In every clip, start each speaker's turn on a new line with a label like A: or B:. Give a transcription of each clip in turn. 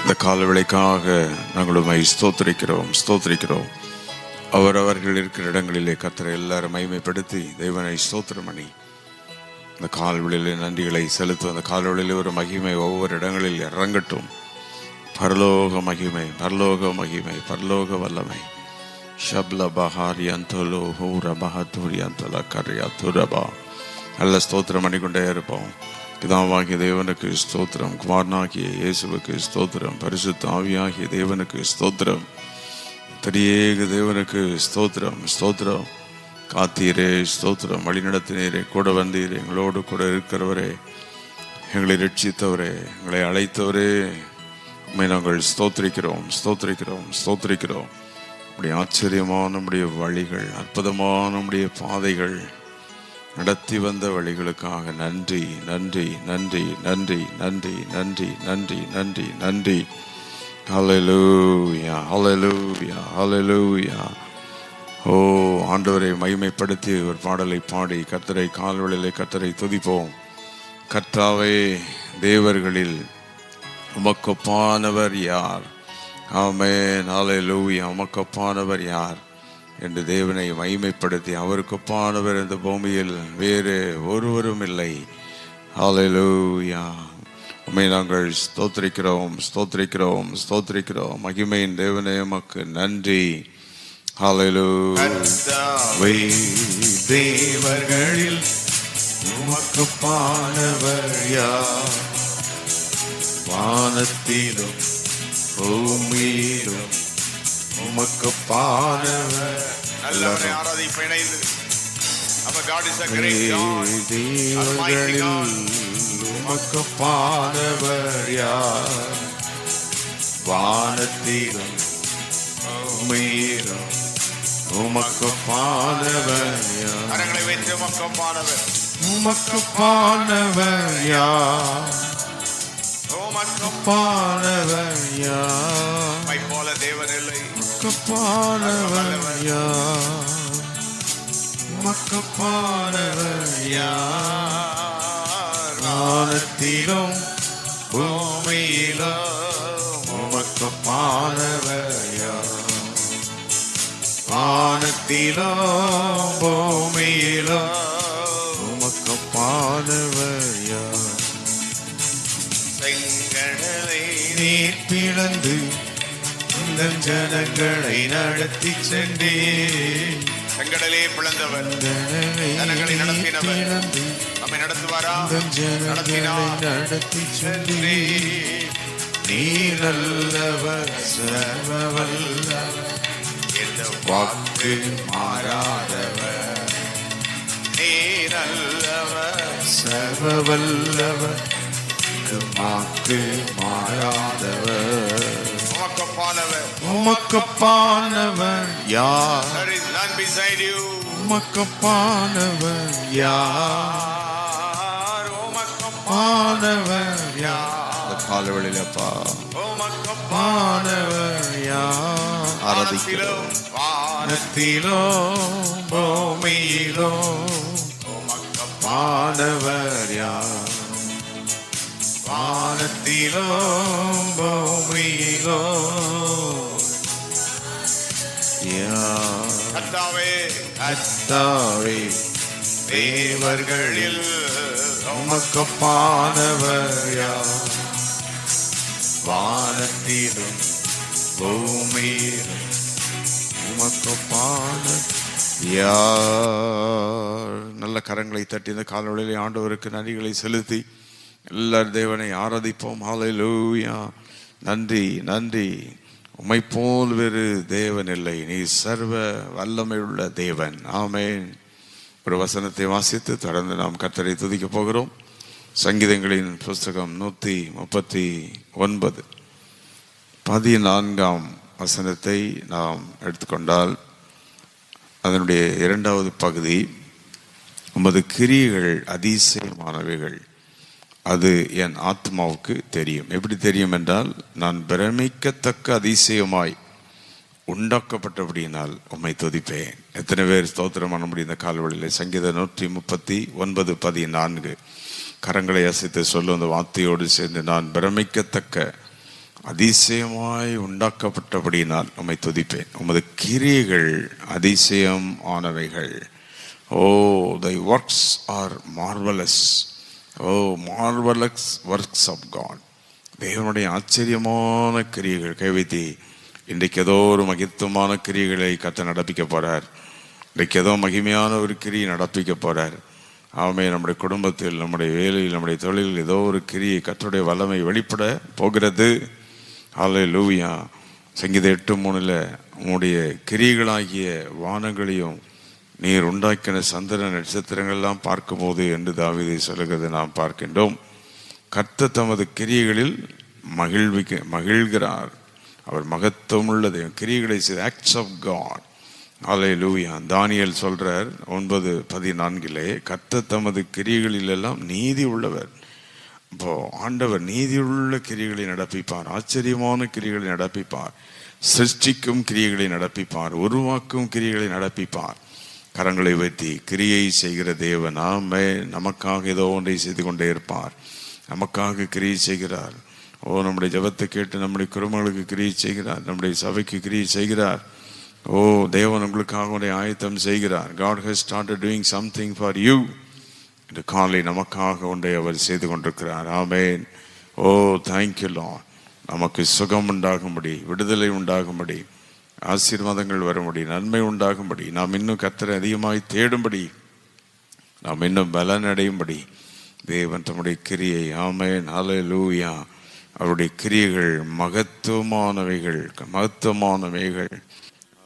A: இந்த காலவேளைக்காக நாங்கள் உம்மை ஸ்தோத்திரிக்கிறோம். அவர்கள் இருக்கிற இடங்களிலே கர்த்தரை எல்லாரும் மகிமைப்படுத்தி தேவனை ஸ்தோத்திரம் பண்ணி இந்த கால்வெளியிலே நன்றிகளை செலுத்தும். அந்த கால்வெளியிலே ஒரு மகிமை ஒவ்வொரு இடங்களில் இறங்கட்டும். பரலோக மகிமை, பரலோக மகிமை, பரலோக வல்லமை. ஷப்ல பஹாரியந்தலோ ஹூர பஹதுரியந்தல கரியாதுரபா. நல்ல ஸ்தோத்திரம் பண்ணிக்கொண்டே இருப்போம். பிதாவாகிய தேவனுக்கு ஸ்தோத்திரம், குமாரனாகிய இயேசுவுக்கு ஸ்தோத்திரம், பரிசுத்த ஆவியாகிய தேவனுக்கு ஸ்தோத்திரம், திரியேக தேவனுக்கு ஸ்தோத்திரம். ஸ்தோத்திரம். காத்தீரே ஸ்தோத்திரம். வழிநடத்தினீரே, கூட வந்தீரே, எங்களோடு கூட இருக்கிறவரே, எங்களை ரட்சித்தவரே, எங்களை அழைத்தவரே, உண்மை நாங்கள் ஸ்தோத்திரிக்கிறோம். நம்முடைய ஆச்சரியமான நம்முடைய வழிகள், அற்புதமான நம்முடைய பாதைகள், நடத்தி வந்த வழிகளுக்காக நன்றி. ஹல்லேலூயா, ஹல்லேலூயா, ஹல்லேலூயா. ஓ ஆண்டவரை மகிமைப்படுத்தி ஒரு பாடலை பாடி கர்த்தரை கால்வெளியிலே கர்த்தரை துதிப்போம். கர்த்தாவே, தேவர்களில் உமக்கொப்பானவர் யார்? ஆமென், ஹல்லேலூயா. உமக்கொப்பானவர் யார் என்று தேவனை மகிமைப்படுத்தி, அவருக்கொப்பானவர் இந்த பூமியில் வேறு ஒருவரும் இல்லை. ஹல்லேலூயா. உம்மை நாங்கள் ஸ்தோத்திரிக்கிறோம். மகிமையின் தேவனே, உமக்கு நன்றி. ஹல்லேலூயா. தேவர்களில் உமக்கொப்பானவர் யார்? வானத்திலும் பூமியிலும் உமக்கொப்பானவர்.
B: எல்லாரும் ஆராதிப்பு இணைந்து. Our God is a great God.
A: தேவர்களில் உமக்கொப்பானவர் யார்? வானத்திலும் பூமியிலும் உமக்கொப்பானவர் யார்?
B: கரங்களை வைத்து உமக்கொப்பானவர்
A: யார்? உமக்கொப்பானவர் யார்?
B: மை போல தேவன் இல்லை.
A: உமக்கொப்பானவர் யார்? வானத்திலும் பூமியிலும் உமக்கொப்பானவர் யார்? வானத்திலும் பூமியிலும் உமக்கொப்பானவர் யார்?
B: செங்கடலை
A: நீர் பிளந்து இந்த ஜனங்களை நடத்தி சென்றீர்.
B: செங்கடலே பிளந்தவர், ஜனங்களை நடத்தினவர், நம்மை நடத்துவாரா?
A: நடத்தி சென்றீர். நீர் நல்லவர், சர்வவல்லவர், வாக்கு மாறாதவர்.
B: நீர் நல்லவர்,
A: சர்வவல்லவர், வாக்கு மாறாதவர். உமக்கொப்பானவர் யார்?
B: There is none beside you.
A: உமக்கொப்பானவர் யார்? உமக்கொப்பானவர் யார்? காலவெளியிலப்பா உமக்கொப்பானவர் யார்? ஆராதிக்கிறோம். வானத்திலும் பூமியிலும் உமக்கொப்பானவர் யார்? வானத்திலும் பூமியிலும்
B: கர்த்தாவே,
A: தேவர்களில் உமக்கொப்பானவர் யார்? வானத்திலும் பூமியிலும் உமக்கொப்பானவர் யார்? நல்ல கரங்களை தட்டி இந்த காலவெளியிலே ஆண்டவருக்கு நன்றிகளை செலுத்தி எல்லாரும் தேவனை ஆராதிப்போம். ஹல்லேலூயா. நன்றி. உம்மை போல் வேறு தேவன் இல்லை. நீ சர்வ வல்லமை உள்ள தேவன். ஆமென். ஒரு வசனத்தை வாசித்து தொடர்ந்து நாம் கர்த்தரை துதிக்க போகிறோம். சங்கீதங்களின் புஸ்தகம் 139 14ஆம் வசனத்தை நாம் எடுத்துக்கொண்டால் அதனுடைய 2வது பகுதி, உமது கிரியைகள் அதிசயமானவைகள், அது என் ஆத்மாவுக்கு தெரியும். எப்படி தெரியும் என்றால், நான் பிரமிக்கத்தக்க அதிசயமாய் உண்டாக்கப்பட்டபடியினால் உம்மை துதிப்பேன். எத்தனை பேர் ஸ்தோத்திரம் பண்ண முடியும் இந்த கால்வழியில்? சங்கீதம் 139:14. கரங்களை அசைத்து சொல்லும் அந்த வார்த்தையோடு சேர்ந்து, நான் பிரமிக்கத்தக்க அதிசயமாய் உண்டாக்கப்பட்டபடியினால் உம்மை துதிப்பேன். உமது கிரியைகள் அதிசயம் ஆனவைகள். O, thy works are marvellous. O, marvellous works of God. தேவனுடைய ஆச்சரியமான கிரியைகள். கைவைத்தி இன்றைக்கு ஏதோ ஒரு மகித்துவமான கிரியைகளை கர்த்தர் நடப்பிக்க போறார். இன்றைக்கு ஏதோ மகிமையான ஒரு கிரியை நடப்பிக்க போறார். ஆமே, நம்முடைய குடும்பத்தில், நம்முடைய வேலையில், நம்முடைய தொழிலில் ஏதோ ஒரு கிரியை கர்த்தருடைய வல்லமை வெளிப்பட போகிறது. ஹல்லேலூயா. சங்கீதம் 8:3 உம்முடைய கிரியைகளாகிய வானங்களையும் நீர் உண்டாக்கின சந்திர நட்சத்திரங்கள்லாம் பார்க்கும்போது என்று தாவீது சொல்லுகிறது நாம் பார்க்கின்றோம். கர்த்தர் தமது கிரியைகளில் மகிழ்கிறார். அவர் மகத்துவமுள்ள தேவன். கிரியைகளை செய்த ஆக்ட்ஸ் ஆஃப் காட். ஹல்லேலூயா. தானியேல் சொல்றார் 9:14 கர்த்தர் தமது கிரியைகளில் எல்லாம் நீதி உள்ளவர். இப்போ ஆண்டவர் நீதியுள்ள கிரியைகளை நடப்பிப்பார். ஆச்சரியமான கிரியைகளை நடப்பிப்பார். சிருஷ்டிக்கும் கிரியைகளை நடப்பிப்பார். உருவாக்கும் கிரியைகளை நடப்பிப்பார். கரங்களை வைத்தி கிரியை செய்கிற தேவன். ஆமே, நமக்காக ஏதோ ஒன்றை செய்து கொண்டே இருப்பார். நமக்காக கிரியை செய்கிறார். ஓ, நம்முடைய ஜெபத்தை கேட்டு நம்முடைய குடும்பங்களுக்கு கிரியை செய்கிறார். நம்முடைய சபைக்கு கிரியை செய்கிறார். ஓ, தேவன் உங்களுக்காக ஒரு ஆயத்தம் செய்கிறார். God has started doing something for you. இந்த காலை நமக்காக ஒன்றை அவர் செய்து கொண்டிருக்கிறார். ஆமென். ஓ, தேங்க்யூ லார்ட். நமக்கு சுகம் உண்டாகும்படி, விடுதலை உண்டாகும்படி, ஆசீர்வாதங்கள் வரும்படி, நன்மை உண்டாகும்படி, நாம் இன்னும் கர்த்தரை அதிகமாய் தேடும்படி, நாம் இன்னும் பலன் அடையும்படி தேவன் தம்முடைய கிரியை. ஆமென். ஹல்லேலூயா. அவருடைய கிரியைகள் மகத்துவமானவைகள்.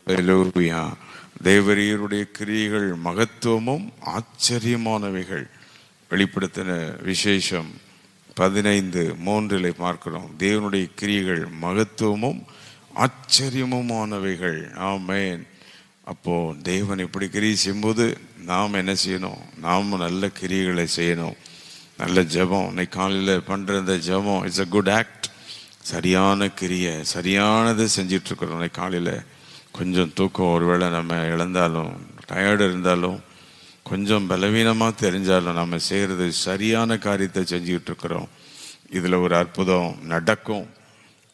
A: ஹல்லேலூயா. தேவரீருடைய கிரியைகள் மகத்துவமும் ஆச்சரியமானவைகள். வெளிப்படுத்தின விசேஷம் 15:3 பார்க்கிறோம். தேவனுடைய கிரியைகள் மகத்துவமும் ஆச்சரியமுமானவைகள். ஆமென். அப்போ தேவன் இப்படி கிரியை செய்யும்போது நாம் என்ன செய்யணும்? நாம் நல்ல கிரியைகளை செய்யணும். நல்ல ஜெபம். இன்னைக்கு காலையில் பண்ற இந்த ஜெபம் இட்ஸ் a குட் ஆக்ட். சரியான கிரியை, சரியானதை செஞ்சிட்டு இருக்கிறோம். இன்னைக்கு காலையில் கொஞ்சம் தூக்கம் ஒருவேளை நம்ம இழந்தாலும், டயர்டு இருந்தாலும், கொஞ்சம் பலவீனமாக தெரிஞ்சாலும் நம்ம செய்கிறது சரியான காரியத்தை செஞ்சுக்கிட்டு இருக்கிறோம். இதில் ஒரு அற்புதம் நடக்கும்.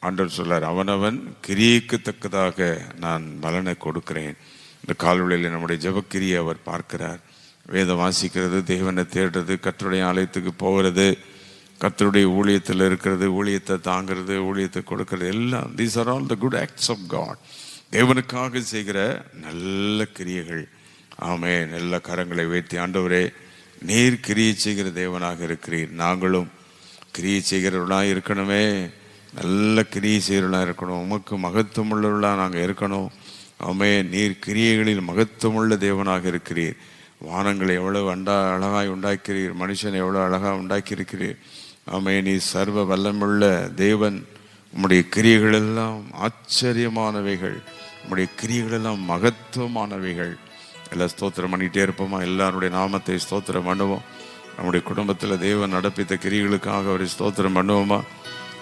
A: ஆண்டவர் சொல்லார், அவனவன் கிரியைக்கு தக்கதாக நான் பலனை கொடுக்கிறேன். இந்த கால்வெளியில் நம்முடைய ஜெபக்கிரியை அவர் பார்க்கிறார். வேதம் வாசிக்கிறது, தேவனை தேடுறது, கர்த்தருடைய ஆலயத்துக்கு போகிறது, கர்த்தருடைய ஊழியத்தில் இருக்கிறது, ஊழியத்தை தாங்கிறது, ஊழியத்தை கொடுக்கிறது, எல்லாம் these are all the good acts of God. தேவனுக்காக செய்கிற நல்ல கிரியைகள். ஆமென். நல்ல கரங்களை உயர்த்தி, ஆண்டவரே, நீர் கிரியை செய்கிற தேவனாக இருக்கிறீர். நாங்களும் கிரியை செய்கிறவர்களாக இருக்கணுமே. நல்ல கிரியை செய்கிறவர்களாக இருக்கணும். உமக்கு மகத்துவம் உள்ளவர்களாக நாங்கள் இருக்கணும். ஆமென். நீர் கிரியைகளில் மகத்துவமுள்ள தேவனாக இருக்கிறீர். வானங்களை எவ்வளவு அழகாய் உண்டாக்கிறீர். மனுஷனை எவ்வளோ அழகாக உண்டாக்கியிருக்கிறீர். ஆமென். நீ சர்வ வல்லமுள்ள தேவன். உம்முடைய கிரியைகள் எல்லாம் ஆச்சரியமானவைகள். உம்முடைய கிரியைகள் எல்லாம் மகத்துவமானவைகள். எல்லாம் ஸ்தோத்திரம் பண்ணிகிட்டே இருப்போமா? எல்லாருடைய நாமத்தை ஸ்தோத்திரம் பண்ணுவோம். நம்முடைய குடும்பத்தில் தேவன் நடப்பித்த கிரியைகளுக்காக அவரை ஸ்தோத்திரம் பண்ணுவோமா?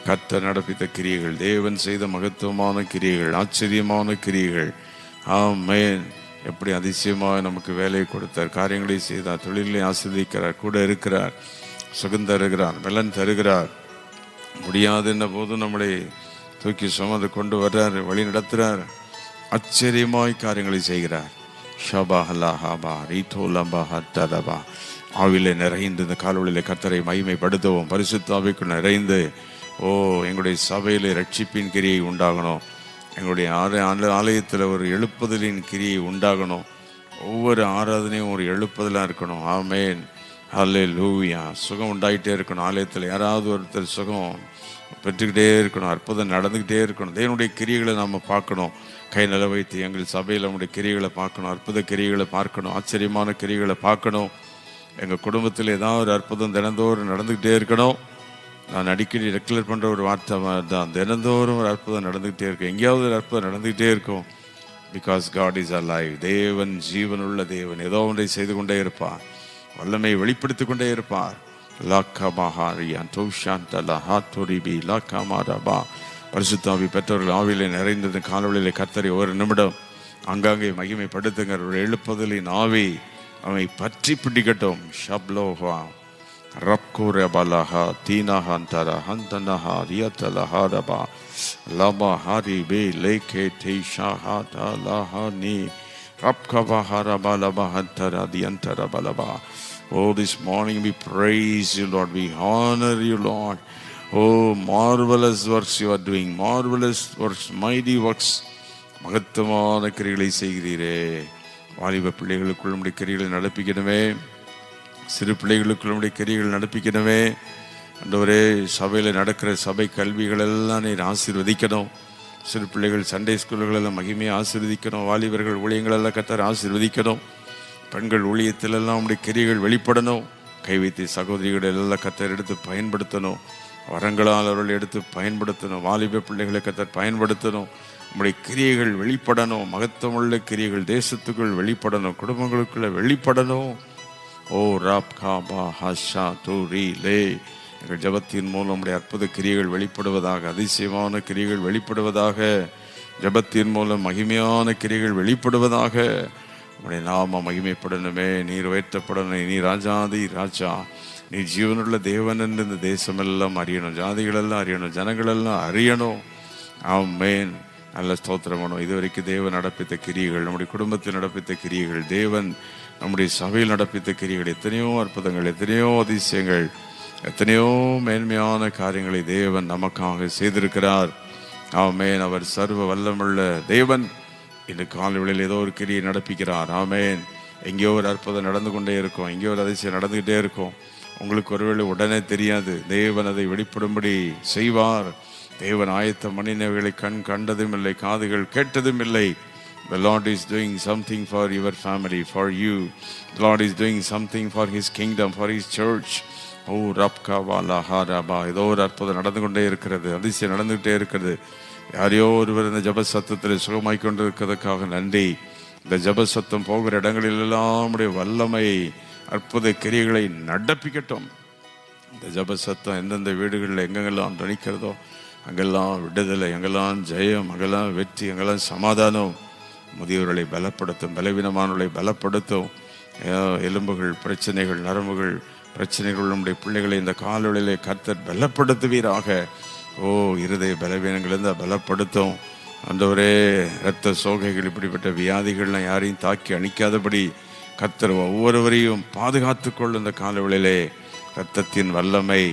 A: கர்த்தர் நடப்பித்த கிரியைகள், தேவன் செய்த மகத்துவமான கிரியைகள், ஆச்சரியமான கிரியைகள். ஆமென். எப்படி அதிசயமாக நமக்கு வேலையை கொடுத்தார், காரியங்களை செய்தார், தொழிலை ஆஸ்வதிக்கிறார், கூட இருக்கிறார், சுகம் தருகிறார், பலன் தருகிறார். முடியாதுன்ன போதும் நம்மளை தூக்கி சுமந்து கொண்டு வர்றார், வழி நடத்துகிறார், ஆச்சரியமாய் காரியங்களை செய்கிறார். ஷபா ஹலா ஹாபா ரீதோ லம்பா ஹத்தலபா. ஆவிலே நிறைந்து இந்த காலவெளியிலே கர்த்தரை மகிமைப்படுத்துவோம். பரிசுத்த ஆவிக்குள் நிறைந்து, ஓ, எங்களுடைய சபையில் ரட்சிப்பின் கிரியை உண்டாகணும். எங்களுடைய ஆலயத்தில் ஒரு எழுப்புதலின் கிரியை உண்டாகணும். ஒவ்வொரு ஆராதனையும் ஒரு எழுப்புதலாக இருக்கணும். ஆமென். ஹல்லேலூயா. சுகம் உண்டாகிட்டே இருக்கணும். ஆலயத்தில் யாராவது ஒருத்தர் சுகம் பெற்றுக்கிட்டே இருக்கணும். அற்புதம் நடந்துக்கிட்டே இருக்கணும். தேவனுடைய கிரியைகளை நம்ம பார்க்கணும். கை நில வைத்து எங்கள் சபையில் நம்முடைய கிரியைகளை பார்க்கணும். அற்புத கிரியைகளை பார்க்கணும். ஆச்சரியமான கிரியைகளை பார்க்கணும். எங்கள் குடும்பத்தில் ஏதாவது ஒரு அற்புதம் தினந்தோறும் நடந்துக்கிட்டே இருக்கணும். நான் அடிக்கடி ரெகுலர் பண்ணுற ஒரு வார்த்தை தான், தினந்தோறும் ஒரு அற்புதம் நடந்துக்கிட்டே இருக்கும். எங்கேயாவது ஒரு அற்புதம் நடந்துக்கிட்டே இருக்கும். Because God is alive. தேவன் ஜீவனுள்ள தேவன். ஏதோ ஒன்றை செய்து கொண்டே இருப்பார். வல்லமையை வெளிப்படுத்தி கொண்டே இருப்பார். பரிசுத்தாவி பெற்றவர்கள் ஆவிலே நிறைந்தது காலவெளியிலே கர்த்தரை ஒரு நிமிடம் அங்காங்கே மகிமைப்படுத்துங்க. ஒரு எழுப்புதலின் ஆவி அவனை பற்றி பிடிக்கட்டும். ஷப்லோஹா Rapkurebalaha, Tina Hantara, Hantanaha, Riatalahadaba, Laba Haribe, Leke Teshahata Lahani, Rapkavaharaba Hantara, Diantara Balaba. Oh, this morning we praise you, Lord. We honor you, Lord. Oh, marvelous works you are doing. Marvelous works, mighty works. மகத்துவமான கிரிகளை செய்கிறீரே. வாலிப பிள்ளைகளுக்குள் நம்முடைய கிரிகளை நடப்பிக்கணுமே. சிறு பிள்ளைகளுக்குள் நம்முடைய கிரிகள் நடப்பிக்கணுமே. ஆண்டவரே, சபையில் நடக்கிற சபை கல்விகள் எல்லாம் நீர் ஆசீர்வதிக்கணும். சிறு பிள்ளைகள் சண்டே ஸ்கூல்களெல்லாம் மகிமையை ஆசீர்வதிக்கணும். வாலிபர்கள் ஊழியங்களெல்லாம் கர்த்தர் ஆசீர்வதிக்கணும். பெண்கள் ஊழியத்திலெல்லாம் நம்முடைய கிரிகள் வெளிப்படணும். கைவைத்திய சகோதரிகள் எல்லாம் கர்த்தர் எடுத்து பயன்படுத்தணும். வரங்களால் அவர்கள் எடுத்து பயன்படுத்தணும். வாலிப பிள்ளைகளை கர்த்தர் பயன்படுத்தணும். நம்முடைய கிரியைகள் வெளிப்படணும். மகத்துவமுள்ள கிரியைகள் தேசத்துக்குள் வெளிப்படணும். குடும்பங்களுக்குள்ள வெளிப்படணும். ஓ ராப் காபா ஹஷா தூரி லே. எங்கள் ஜபத்தின் மூலம் நம்முடைய அற்புத கிரியைகள் வெளிப்படுவதாக, அதிசயமான கிரியைகள் வெளிப்படுவதாக, ஜபத்தின் மூலம் மகிமையான கிரியைகள் வெளிப்படுவதாக. உடைய நாம மகிமைப்படணுமே. நீர் உயர்த்தப்படணும். நீ ராஜாதி ராஜா, நீ ஜீவனுள்ள தேவன் என்று இந்த தேசமெல்லாம் அறியணும். ஜாதிகளெல்லாம் அறியணும். ஜனங்களெல்லாம் அறியணும். ஆமென். நல்ல ஸ்தோத்திரம் பண்ணும். இதுவரைக்கும் தேவன் நடப்பித்த கிரியைகள், நம்முடைய குடும்பத்தில் நடப்பித்த கிரியைகள், தேவன் நம்முடைய சபையில் நடப்பித்த கிரியைகள், எத்தனையோ அற்புதங்கள், எத்தனையோ அதிசயங்கள், எத்தனையோ மேன்மையான காரியங்களை தேவன் நமக்காக செய்திருக்கிறார். ஆமென். அவர் சர்வ வல்லமுள்ள தேவன். இந்த காலவெளியில் ஏதோ ஒரு கிரியை நடப்பிக்கிறார். ஆமென். எங்கேயோ ஒரு அற்புதம் நடந்து கொண்டே இருக்கும். எங்கேயோ ஒரு அதிசயம் நடந்துகிட்டே இருக்கும். உங்களுக்கு ஒருவேளை உடனே தெரியாது. தேவன் அதை வெளிப்படும்படி செய்வார். தேவன் ஆயத்த மனிதர்களை கண் கண்டதும் இல்லை, காதுகள் கேட்டதும் இல்லை. The Lord is doing something for your family, for you. The Lord is doing something for His kingdom, for His church. ஓ ரப்கா வாலா ஹாராபா. ஏதோ ஒரு அற்புதம் நடந்து கொண்டே இருக்கிறது. அதிசயம் நடந்துகிட்டே இருக்கிறது. யாரையோ ஒருவர் இந்த ஜப சத்தத்தில் சுகமாய் கொண்டிருக்கிறதுக்காக நன்றி. இந்த ஜப சத்தம் போகிற இடங்களிலெல்லாம் வல்லமை, அற்புத கிரியைகளை நடப்பிக்கட்டும். இந்த ஜப சத்தம் எந்தெந்த வீடுகளில் எங்கெங்கெல்லாம் துணிக்கிறதோ அங்கெல்லாம் விடுதலை, எங்கெல்லாம் ஜெயம், அங்கெல்லாம் வெற்றி, எங்கெல்லாம் சமாதானம். முதியவர்களை பலப்படுத்தும், பலவீனமானவர்களை பலப்படுத்தும். எலும்புகள் பிரச்சனைகள், நரம்புகள் பிரச்சனைகள், நம்முடைய பிள்ளைகளை இந்த காலவெளியிலே கர்த்தர் பலப்படுத்துவீராக. ஓ இருதய பலவீனங்களிலிருந்து பலப்படுத்தும். ஆண்டவரே, இரத்த சோகைகள், இப்படிப்பட்ட வியாதிகள்லாம் யாரையும் தாக்கி அணிக்காதபடி கர்த்தர் ஒவ்வொருவரையும் பாதுகாத்து கொள்ளும். இந்த காலவெளியிலே இரத்தத்தின் வல்லமை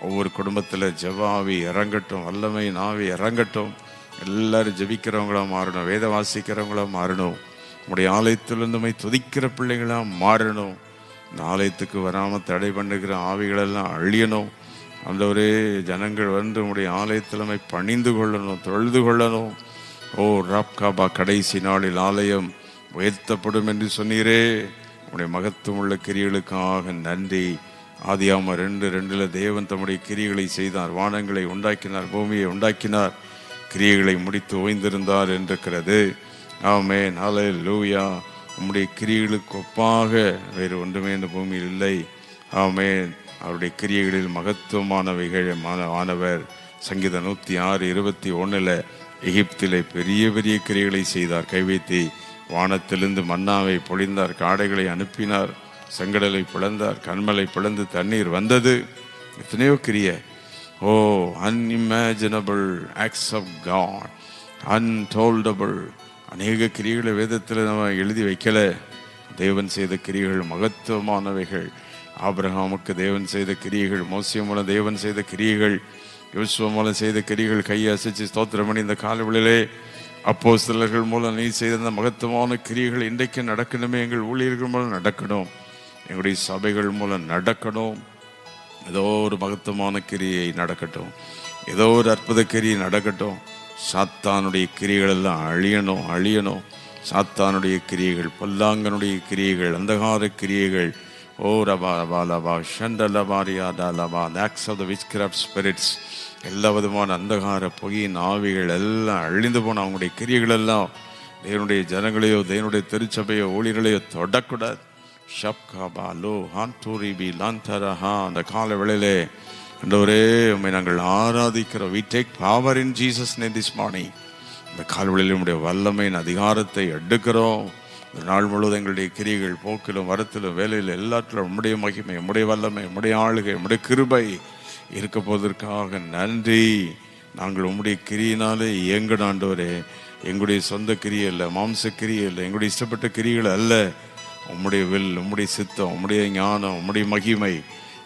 A: ஒவ்வொரு குடும்பத்தில் ஜெபாவி இறங்கட்டும். வல்லமை நாவி இறங்கட்டும். எல்லாரும் ஜெபிக்கிறவங்களா மாறணும். வேத வாசிக்கிறவங்களா மாறணும். நம்முடைய ஆலயத்திலிருந்து துதிக்கிற பிள்ளைங்களா மாறணும். இந்த ஆலயத்துக்கு வராமல் தடை பண்ணுகிற ஆவிகளெல்லாம் அழியணும். ஆண்டவரே, ஜனங்கள் வந்து உடைய ஆலயத்திலமை பணிந்து கொள்ளணும், தொழுது கொள்ளணும். ஓ ராப்காபா, கடைசி நாளில் ஆலயம் உயர்த்தப்படும் என்று சொன்னீரே. உடைய மகத்துவம் உள்ள கிரியைகளுக்காக நன்றி. ஆதியாகமம் 2:2 தேவன் தம்முடைய கிரியைகளை செய்தார். வானங்களை உண்டாக்கினார், பூமியை உண்டாக்கினார், கிரியைகளை முடித்து ஓய்ந்திருந்தார் என்றிருக்கிறது. ஆமென். ஹல்லேலூயா. உம்முடைய கிரியைகளுக்கு ஒப்பாக வேறு ஒன்றுமே இந்த பூமியில் இல்லை. ஆமென். அவருடைய கிரியைகளில் மகத்துவமானவைகள் ஆனவர். சங்கீதம் 106:21 எகிப்திலே பெரிய பெரிய கிரியைகளை செய்தார். கைவைத்தி வானத்திலிருந்து மன்னாவை பொழிந்தார், காடைகளை அனுப்பினார், செங்கடலை பிளந்தார், கண்மலை பிளந்து தண்ணீர் வந்தது. எத்தனையோ கிரியை. ஓ அன்இமேஜினபிள் ஆக்ட்ஸ் ஆஃப் காட், அன்டோல்டபிள். அநேக கிரியைகளை வேதத்தில் நம்ம எழுதி வைக்கல. தேவன் செய்த கிரியைகள் மகத்துவமானவைகள். ஆபிரகாமுக்கு தேவன் செய்த கிரியைகள், மோசே மூலம் தேவன் செய்த கிரியைகள், யோசுவா மூலம் செய்த கிரியைகள், கையை அசைச்சு ஸ்தோத்திரம் பண்ணி இந்த காலவெளியிலே அப்போஸ்தலர்கள் மூலம் நீ செய்த அந்த மகத்துவமான கிரியைகள் இன்றைக்கு நடக்கணுமே. எங்கள் ஊழியர்கள் மூலம் நடக்கணும், எங்களுடைய சபைகள் மூலம் நடக்கணும். ஏதோ ஒரு மகத்துவமான கிரியை நடக்கட்டும், ஏதோ ஒரு அற்புத கிரியை நடக்கட்டும். சாத்தானுடைய கிரியைகள் எல்லாம் அழியணும். சாத்தானுடைய கிரியைகள், பொல்லாங்கனுடைய கிரியைகள், அந்தகார கிரியைகள், ஓ ரபா பாலபா ஷண்டலபாரியா டாலபா, acts of the witchcraft spirits, எல்லா விதமான அந்தகார பொய்யின் ஆவிகள் எல்லாம் அழிந்து போன அவங்களுடைய கிரியைகள் எல்லாம் தேவனுடைய ஜனங்களையோ தேவனுடைய திருச்சபையோ ஊழியர்களையோ தொடக்கூடாது. ஷப்காபா லோ ஹான்டூரிபி லாந்தரஹா. அந்த கால வேளையிலே ஆண்டவரே உம்மை நாங்கள் ஆராதிக்கிறோம். We take power in Jesus name this morning. இந்த காலவெளியில் உம்முடைய வல்லமையின் அதிகாரத்தை எடுக்கிறோம். இந்த நாள் முழுவதும் எங்களுடைய கிரியைகள் போக்கிலும் வரத்திலும் வேலையில் எல்லாத்திலும் உம்முடைய மகிமை, உம்முடைய வல்லமை, உம்முடைய ஆளுகை, உம்முடைய கிருபை இருக்க போவதற்காக நன்றி. நாங்கள் உம்முடைய கிரியினாலே இயங்கணும் ஆண்டவரே. எங்களுடைய சொந்த கிரியை இல்லை, மாம்ச கிரியை இல்லை, எங்களுடைய இஷ்டப்பட்ட கிரிகள் அல்ல. உம்முடைய வில், உம்முடைய சித்தம், உம்முடைய ஞானம், உம்முடைய மகிமை.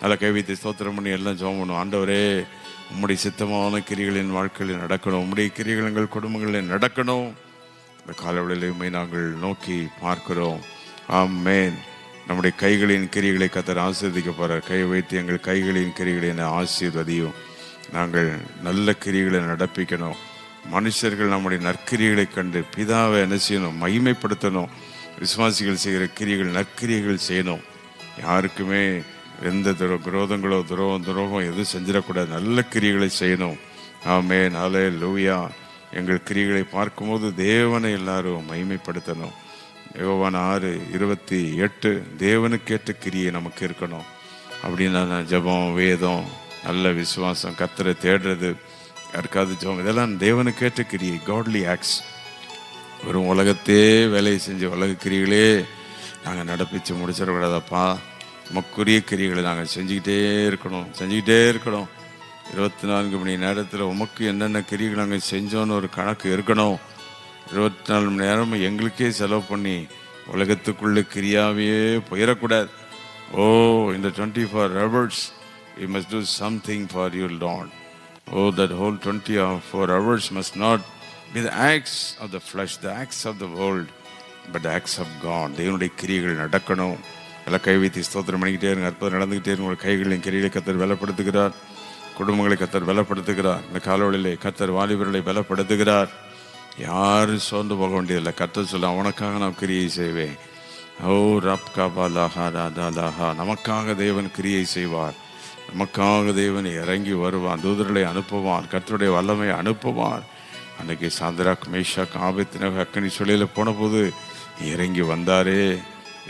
A: நல்ல கைவித்தை ஸ்தோத்திரம் பண்ணி எல்லாம் ஜெபம் பண்ணுவோம். ஆண்டவரே, உம்முடைய சித்தமான கிரிகளின் வாழ்க்கையில் நடக்கணும், உம்முடைய கிரிகள் எங்கள் குடும்பங்களில் நடக்கணும். இந்த காலவெளியிலுமே நாங்கள் நோக்கி பார்க்கிறோம். ஆமென். நம்முடைய கைகளின் கிரிகளை கர்த்தர் ஆசீர்வதிக்க போறார். கை வைத்து எங்கள் கைகளின் கிரிகளை ஆசீர்வதியும். நாங்கள் நல்ல கிரிகளை நடப்பிக்கணும். மனுஷர்கள் நம்முடைய நற்கிரிகளை கண்டு பிதாவை என்ன செய்யணும்? மகிமைப்படுத்தணும். விசுவாசிகள் செய்கிற கிரிகள் நற்கிரிகள் செய்யணும். யாருக்குமே எந்த விரோதங்களோ துரோகம் எதுவும் செஞ்சிடக்கூடாது. நல்ல கிரிகளை செய்யணும். ஆமென். ஹல்லேலூயா. எங்கள் கிரிகளை பார்க்கும்போது தேவனை எல்லாரும் மகிமைப்படுத்தணும். யோவான் 6:28 தேவனுக்கேற்ற கிரியை நமக்கு இருக்கணும். அப்படின்னா ஜெபம், வேதம், நல்ல விசுவாசம், கர்த்தரை தேடுறது, யாருக்காவது ஜெபம், இதெல்லாம் தேவனுக்கேற்ற கிரியை, காட்லி ஆக்ட்ஸ். வெறும் உலகத்தே வேலையை செஞ்சு உலக கிரிகளே நாங்கள் நடப்பிச்சு முடிச்சிடக்கூடாதப்பா. நமக்குரிய கிரிகளை நாங்கள் செஞ்சுக்கிட்டே இருக்கணும். 24 மணி நேரத்தில் உமக்கு என்னென்ன கிரிகள் நாங்கள் செஞ்சோன்னு ஒரு கணக்கு இருக்கணும். 24 மணி நேரம் எங்களுக்கே செலவு பண்ணி உலகத்துக்குள்ள கிரியாவே போயிடக்கூடாது. இந்த 24 hours we must do something for you, Lord. That whole 24 hours must not be the acts of the flesh, the acts of the world, but the acts of God. தேவனுடைய கிரியைகள் நடக்கணும். எல்லாம் கை வைத்து ஸ்தோத்திரம் பண்ணிக்கிட்டே இருங்க. அற்புதம் நடந்துக்கிட்டே இருங்க. உங்கள் கைகளின் கிரிகளை கர்த்தர் பலப்படுத்துகிறார். குடும்பங்களை கர்த்தர் பலப்படுத்துகிறார். இந்த காலவெளியிலே கர்த்தர் வாலிபர்களை பலப்படுத்துகிறார். யாரும் சோர்ந்து போக வேண்டியதில்லை. கர்த்தர் சொல்ல, அவனுக்காக நான் கிரியை செய்வேன். நமக்காக தேவன் கிரியை செய்வார். நமக்காக தேவன் இறங்கி வருவான். தூதர்களை அனுப்புவான். கர்த்தருடைய வல்லமை அனுப்புவார். அன்னைக்கு சாத்ராக், மேஷாக், ஆபேத்நேகோ அக்கினி சூளையில போன போது இறங்கி வந்தாரே.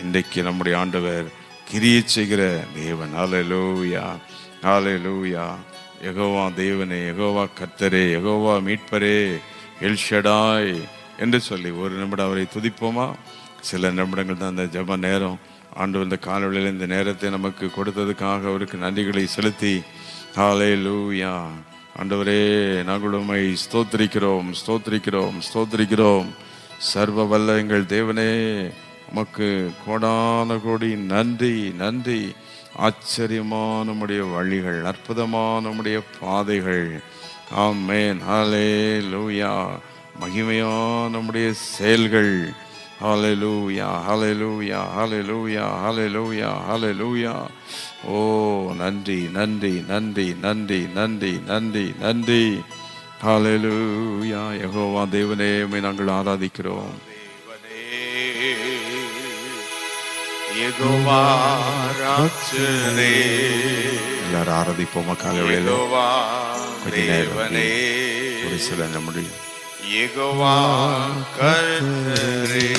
A: இன்றைக்கு நம்முடைய ஆண்டவர் கிரியை செய்கிற தேவன். ஹல்லேலூயா, ஹல்லேலூயா. யெகோவா தேவனே, யெகோவா கர்த்தரே, யெகோவா மீட்பரே, எல் ஷடாய் என்று சொல்லி ஒரு நிமிடம் அவரை துதிப்போமா? சில நிமிடங்கள் தான் அந்த ஜெப நேரம். ஆண்டவர் இந்த காலவெளியில் இந்த நேரத்தை நமக்கு கொடுத்ததுக்காக அவருக்கு நன்றிகளை செலுத்தி, ஹல்லேலூயா. ஆண்டவரே, நாங்கள் உம்மை ஸ்தோத்திரிக்கிறோம், ஸ்தோத்திரிக்கிறோம், ஸ்தோத்திரிக்கிறோம். சர்வ வல்ல எங்கள் தேவனே, உமக்கு கோடான கோடி நன்றி, நன்றி. ஆச்சரியமான நம்முடைய வழிகள், அற்புதமான நம்முடைய பாதைகள். ஆமென். ஹல்லேலூயா. மகிமையான நம்முடைய செயல்கள். ஹல்லேலூயா, ஹல்லேலூயா, ஹல்லேலூயா, ஹல்லேலூயா, ஹல்லேலூயா. நன்றி, நன்றி, நன்றி, நன்றி, நன்றி, நன்றி, நன்றி. ஹல்லேலூயா. யெகோவா தேவனே, உம்மை நாங்கள் ஆராதிக்கிறோம்.
B: யெகோவா ராட்சரே,
A: எல்லாரும் ஆராதிப்போமா? காலையில
B: தேவனே,
A: ஒரு சில நம்முடைய
B: யெகோவா கர்த்தரே,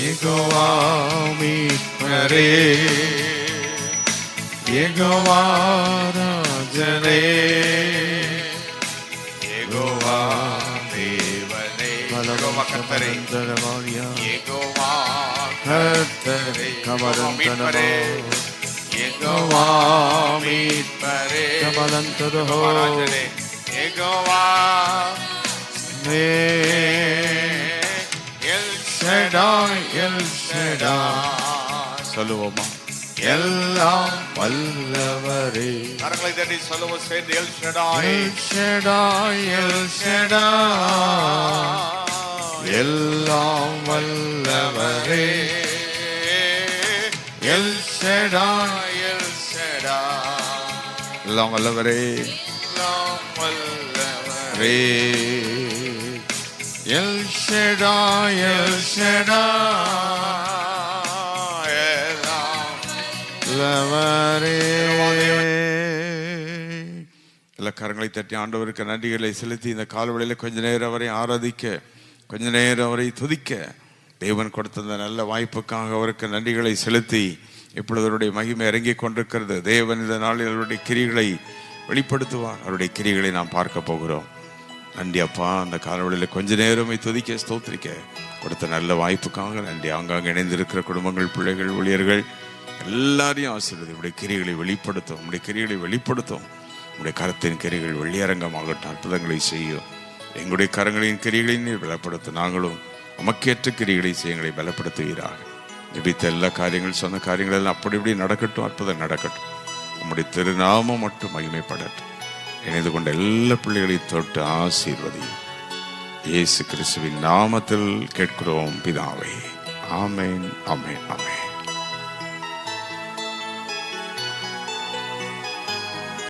B: யெகோவா மீட்பரே, யெகோவா ராஜனே, யெகோவா தேவனே, யெகோவா கர்த்தரே, யெகோவா கர்த்தரே, யெகோவா மீட்பரே, யெகோவா மீட்பரே, யெகோவா ராஜனே, யெகோவா எல் ஷடாய், எல் ஷடாய்.
A: சொல்லுவோமா?
B: எல்லாம் வல்லவரே. கரங்களை தட்டி சொல்லுவோம் சேர்ந்து, L Shaddai,
A: L Shaddai, L Shaddai.
B: எல்லாம் வல்லவரே. L Shaddai, L Shaddai.
A: எல்லாம் வல்லவரே,
B: எல்லாம் வல்லவரே. L Shaddai, L Shaddai. எல்லாம் வல்லவரே.
A: எல்லா கரங்களை தட்டி ஆண்டவருக்கு நன்றிகளை செலுத்தி இந்த காலவெளியில கொஞ்ச நேரம் அவரை ஆராதிக்க, கொஞ்ச நேரம் அவரை துதிக்க தேவன் கொடுத்த அந்த நல்ல வாய்ப்புக்காக அவருக்கு நன்றிகளை செலுத்தி, இப்பொழுது அவருடைய மகிமை இறங்கி கொண்டிருக்கிறது. தேவன் இந்த நாளில் அவருடைய கிரிகளை வெளிப்படுத்துவார். அவருடைய கிரிகளை நாம் பார்க்க போகிறோம். நன்றி அப்பா. அந்த காலவெளியில கொஞ்ச நேரமே துதிக்க, ஸ்தோத்திரிக்க கொடுத்த நல்ல வாய்ப்புக்காக நன்றி. ஆங்காங்க இணைந்திருக்கிற குடும்பங்கள், பிள்ளைகள், ஊழியர்கள் எல்லாரையும் ஆசீர்வதி. உடைய கிரிகளை வெளிப்படுத்தும், உடைய கிரிகளை வெளிப்படுத்தும். உடைய கரத்தின் கிரிகள் வெளியரங்கமாகட்டும், அற்புதங்களை செய்யும். எங்களுடைய கரங்களின் கிரிகளை நீர் பலப்படுத்தும். நாங்களும் நமக்கேற்ற கிரிகளை செய்ய எங்களை பலப்படுத்துவீராக. ஜெபித்த எல்லா காரியங்கள், சொன்ன காரியங்கள் எல்லாம் அப்படி இப்படி நடக்கட்டும், அற்புதம் நடக்கட்டும். நம்முடைய திருநாமம் மட்டும் மகிமைப்படட்டும். இணைந்து கொண்ட எல்லா பிள்ளைகளையும் தொட்டு ஆசீர்வதியும். இயேசு கிறிஸ்துவின் நாமத்தில் கேட்கிறோம் பிதாவே. ஆமென், ஆமென், ஆமென்.